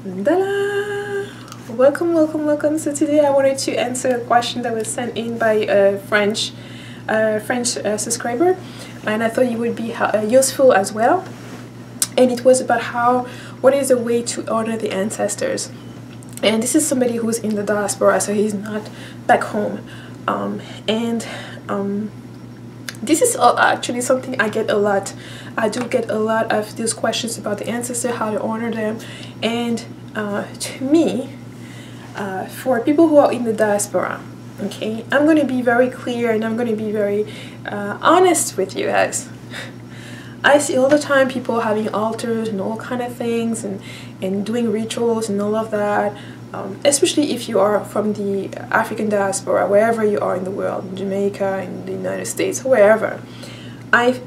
Dala! Welcome. So today I wanted to answer a question that was sent in by a French subscriber, and I thought it would be useful as well. And it was about what is a way to honor the ancestors. And this is somebody who's in the diaspora, so he's not back home. This is actually something I get a lot. I do get a lot of these questions about the ancestors, how to honor them. And to me, for people who are in the diaspora, okay, I'm going to be very clear and I'm going to be very honest with you guys. I see all the time people having altars and all kind of things and doing rituals and all of that, especially if you are from the African diaspora, wherever you are in the world, in Jamaica, in the United States, wherever. I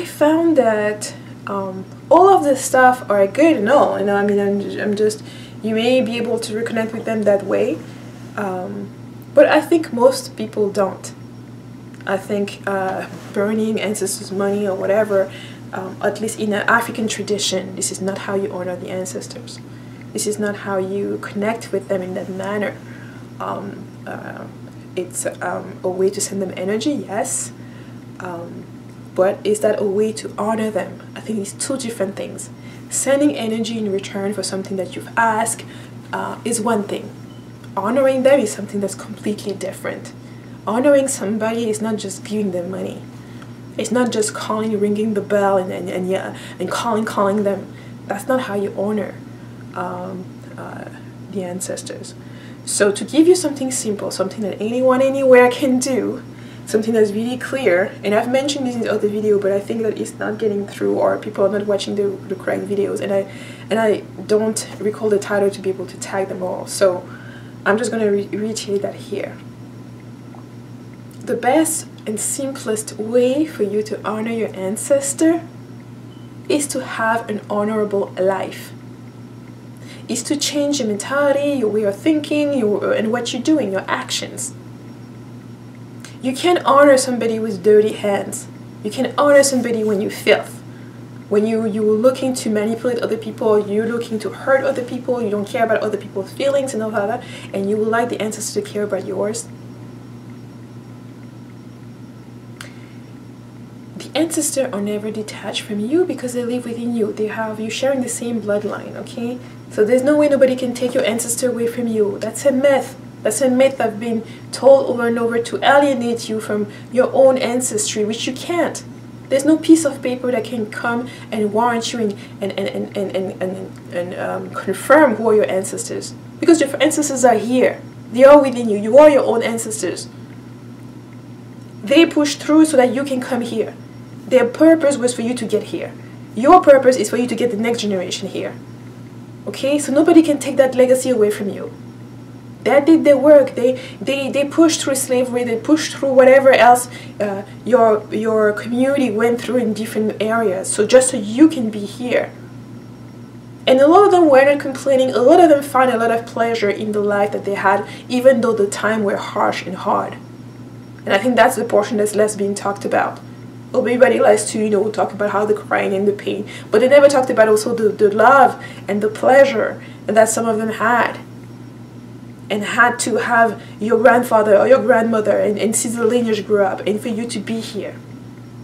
found that all of this stuff are good and all, and I mean, I'm just, you may be able to reconnect with them that way, but I think most people don't. I think burning ancestors' money or whatever, at least in an African tradition, this is not how you honor the ancestors. This is not how you connect with them in that manner. It's a way to send them energy, yes, but is that a way to honor them? I think it's two different things. Sending energy in return for something that you've asked is one thing. Honoring them is something that's completely different. Honoring somebody is not just giving them money. It's not just ringing the bell and calling them. That's not how you honor the ancestors. So to give you something simple, something that anyone anywhere can do, something that's really clear, and I've mentioned this in the other video, but I think that it's not getting through, or people are not watching the correct videos, and I don't recall the title to be able to tag them all. So I'm just going to reiterate that here. The best and simplest way for you to honor your ancestor is to have an honorable life. Is to change your mentality, your way of thinking, and what you're doing, your actions. You can't honor somebody with dirty hands. You can honor somebody when you filth. When you're looking to manipulate other people, you're looking to hurt other people, you don't care about other people's feelings and all that, and you would like the ancestors to care about yours. The ancestors are never detached from you because they live within you. You're sharing the same bloodline, okay? So there's no way nobody can take your ancestor away from you. That's a myth. That's a myth that's been told over and over to alienate you from your own ancestry, which you can't. There's no piece of paper that can come and warrant you and confirm who are your ancestors. Because your ancestors are here. They are within you. You are your own ancestors. They pushed through so that you can come here. Their purpose was for you to get here. Your purpose is for you to get the next generation here. Okay? So nobody can take that legacy away from you. They did their work. They pushed through slavery. They pushed through whatever else your community went through in different areas. So just so you can be here. And a lot of them were not complaining. A lot of them found a lot of pleasure in the life that they had, even though the time were harsh and hard. And I think that's the portion that's less being talked about. Everybody likes to, talk about how the crying and the pain, but they never talked about also the love and the pleasure that some of them had. And had to have your grandfather or your grandmother and see the lineage grow up, and for you to be here.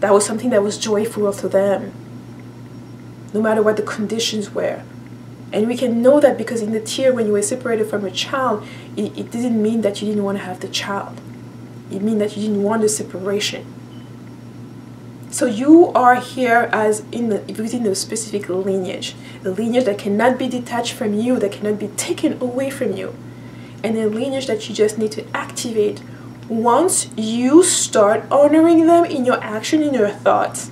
That was something that was joyful to them, no matter what the conditions were. And we can know that because in the tear when you were separated from a child, it didn't mean that you didn't want to have the child. It meant that you didn't want the separation. So you are here within a specific lineage, a lineage that cannot be detached from you, that cannot be taken away from you, and a lineage that you just need to activate once you start honoring them in your action, in your thoughts.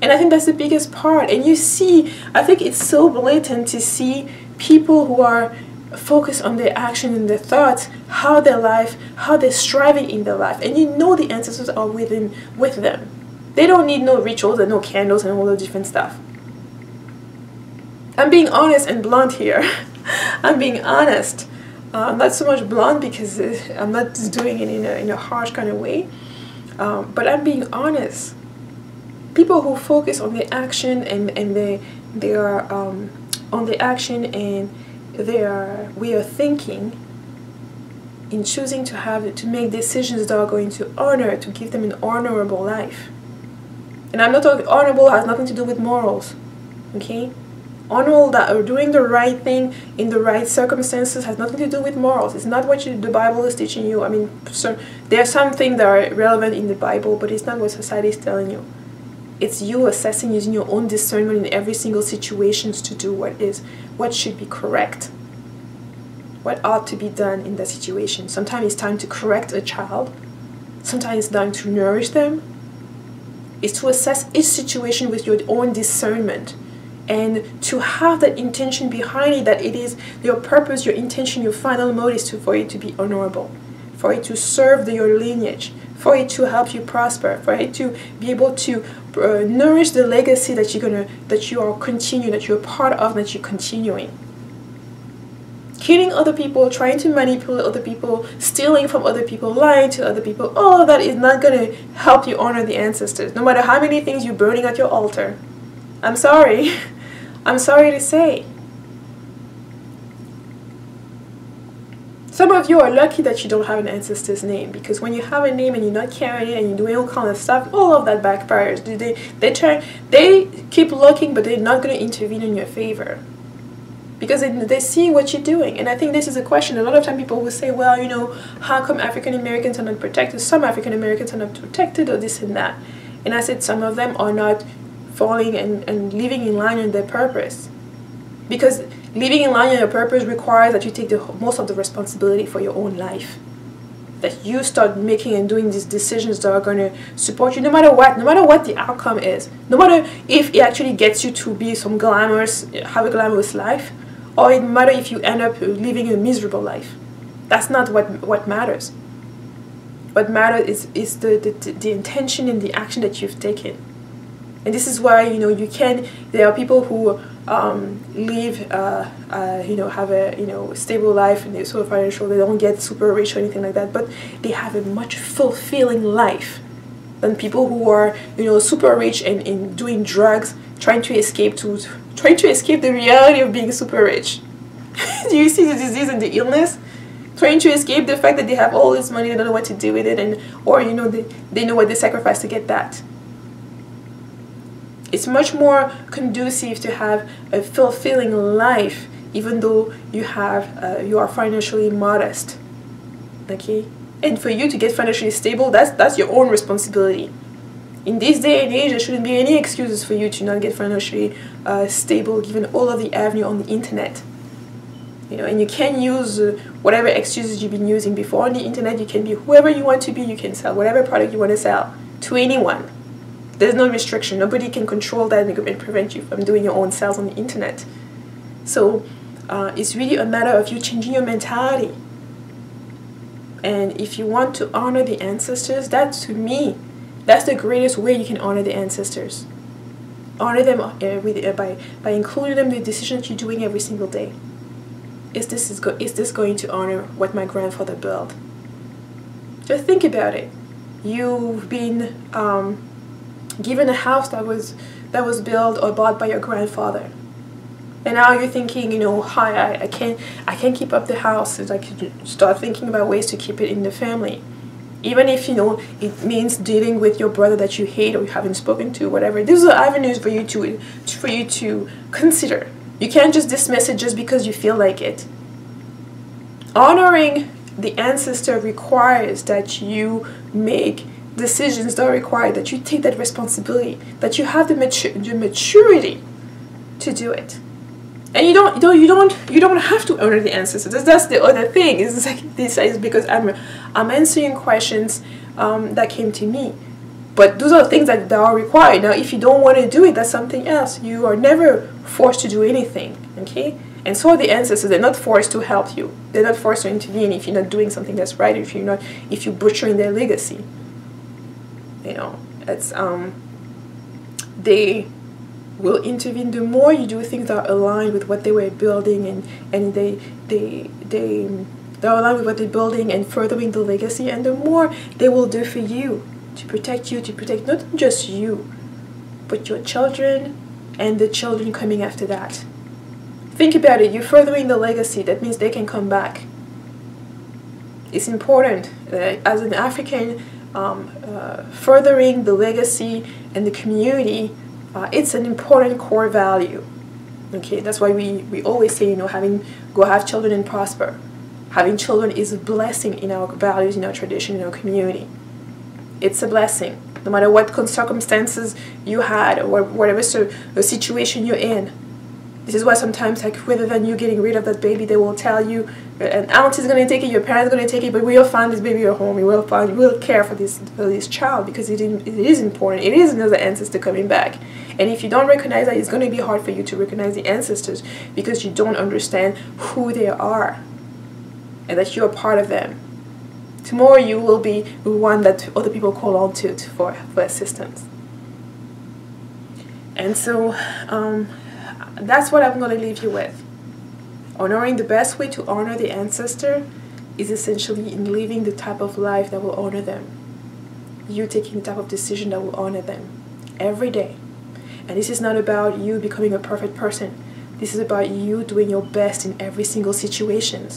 And I think that's the biggest part. And you see, I think it's so blatant to see people who are focused on their action and their thoughts, how they're striving in their life. And the ancestors are with them. They don't need no rituals and no candles and all the different stuff. I'm being honest and blunt here. I'm being honest. Not so much blunt because I'm not just doing it in a harsh kind of way. But I'm being honest. People who focus on their action and their on the action and their way of thinking, in choosing to make decisions that are going to honor, to give them an honorable life. And I'm not talking, honorable has nothing to do with morals, okay? Honorable, that or doing the right thing in the right circumstances, has nothing to do with morals. It's not what the Bible is teaching you. I mean, there are some things that are relevant in the Bible, but it's not what society is telling you. It's you assessing, using your own discernment in every single situation to do what should be correct, what ought to be done in that situation. Sometimes it's time to correct a child. Sometimes it's time to nourish them. It's to assess each situation with your own discernment, and to have that intention behind it, that it is your purpose, your intention, your final motive for it to be honorable, for it to serve your lineage, for it to help you prosper, for it to be able to nourish the legacy that you're part of, that you're continuing. Killing other people, trying to manipulate other people, stealing from other people, lying to other people, all of that is not going to help you honor the ancestors, no matter how many things you're burning at your altar. I'm sorry. I'm sorry to say. Some of you are lucky that you don't have an ancestor's name, because when you have a name and you're not carrying it and you're doing all kind of stuff, all of that backfires. They keep looking, but they're not going to intervene in your favor, because they see what you're doing. And I think this is a question. A lot of time people will say, well, you know, how come African Americans are not protected? Some African Americans are not protected, or this and that. And I said some of them are not falling and living in line with their purpose. Because living in line with your purpose requires that you take most of the responsibility for your own life. That you start making and doing these decisions that are going to support you no matter what the outcome is. No matter if it actually gets you to be have a glamorous life, or it matter if you end up living a miserable life. That's not what matters. What matters is the intention and the action that you've taken. And this is why, you know, there are people who live, have a, stable life, and they're sort of financial, they don't get super rich or anything like that, but they have a much fulfilling life than people who are, super rich and doing drugs, trying to escape the reality of being super rich. Do you see the disease and the illness? Trying to escape the fact that they have all this money, they don't know what to do with it, or they know what they sacrifice to get that. It's much more conducive to have a fulfilling life, even though you are financially modest. Okay, and for you to get financially stable, that's your own responsibility. In this day and age, there shouldn't be any excuses for you to not get financially stable, given all of the avenue on the internet. And you can use whatever excuses you've been using before on the internet. You can be whoever you want to be. You can sell whatever product you want to sell to anyone. There's no restriction. Nobody can control that and prevent you from doing your own sales on the internet. So it's really a matter of you changing your mentality. And if you want to honor the ancestors, to me, that's the greatest way you can honor the ancestors. Honor them by including them in the decisions you're doing every single day. Is this going to honor what my grandfather built? Just think about it. You've been given a house that was built or bought by your grandfather, and now you're thinking, I can't keep up the house. It's like you start thinking about ways to keep it in the family, even if it means dealing with your brother that you hate or you haven't spoken to, whatever. These are avenues for you to consider. You can't just dismiss it just because you feel like it. Honoring the ancestor requires that you make decisions that require that you take that responsibility, that you have the maturity to do it. And you don't have to honor the ancestors. That's the other thing. It's like this is because I'm answering questions that came to me. But those are things that are required. Now, if you don't want to do it, that's something else. You are never forced to do anything, okay? And so are the ancestors. They're not forced to help you. They're not forced to intervene if you're not doing something that's right, if you're butchering their legacy. It's they will intervene the more you do things that are aligned with what they were building, and they're aligned with what they're building and furthering the legacy, and the more they will do for you, to protect not just you, but your children and the children coming after that. Think about it, you're furthering the legacy, that means they can come back. It's important, as an African, furthering the legacy and the community, it's an important core value. Okay, that's why we always say, you know, go have children and prosper. Having children is a blessing in our values, in our tradition, in our community. It's a blessing, no matter what circumstances you had or whatever the situation you're in. This is why sometimes, like, rather than you getting rid of that baby, they will tell you, an aunt is going to take it, your parents are going to take it, but we'll find this baby at home. We'll care for this child, because it is important. It is another ancestor coming back. And if you don't recognize that, it's going to be hard for you to recognize the ancestors, because you don't understand who they are and that you're part of them. Tomorrow you will be the one that other people call on to for assistance. And so that's what I'm going to leave you with. Honoring, the best way to honor the ancestor is essentially in living the type of life that will honor them. You taking the type of decision that will honor them every day. And this is not about you becoming a perfect person. This is about you doing your best in every single situation.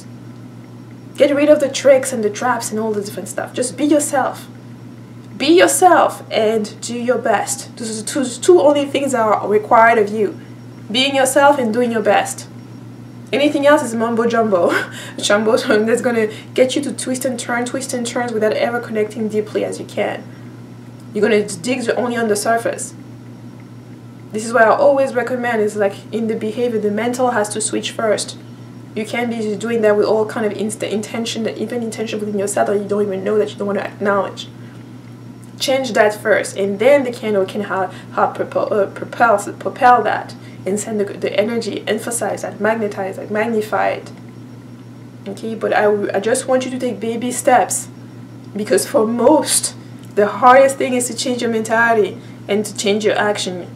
Get rid of the tricks and the traps and all the different stuff. Just be yourself. Be yourself and do your best. Those are the two only things that are required of you. Being yourself and doing your best. Anything else is mumbo jumbo. Jumbo that's going to get you to twist and turns without ever connecting deeply as you can. You're going to dig only on the surface. This is what I always recommend, is like in the behavior, the mental has to switch first. You can't be doing that with all kind of intention, even intention within yourself that you don't even know, that you don't want to acknowledge. Change that first, and then the candle can help propel that and send the energy, emphasize that, magnetize that, magnify it. Okay, but I just want you to take baby steps, because for most, the hardest thing is to change your mentality and to change your action.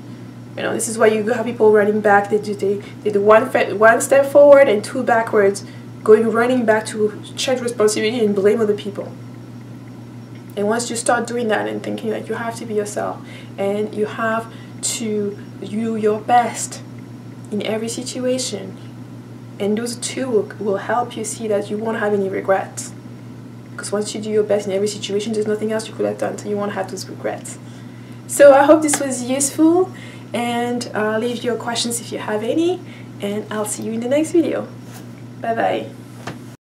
You know, this is why you have people running back. They do one step forward and two backwards, running back to check responsibility and blame other people. And once you start doing that and thinking that you have to be yourself and you have to do your best in every situation, and those two will help you see that you won't have any regrets. Because once you do your best in every situation, there's nothing else you could have done, so you won't have those regrets. So I hope this was useful, and leave your questions if you have any, and I'll see you in the next video. Bye bye.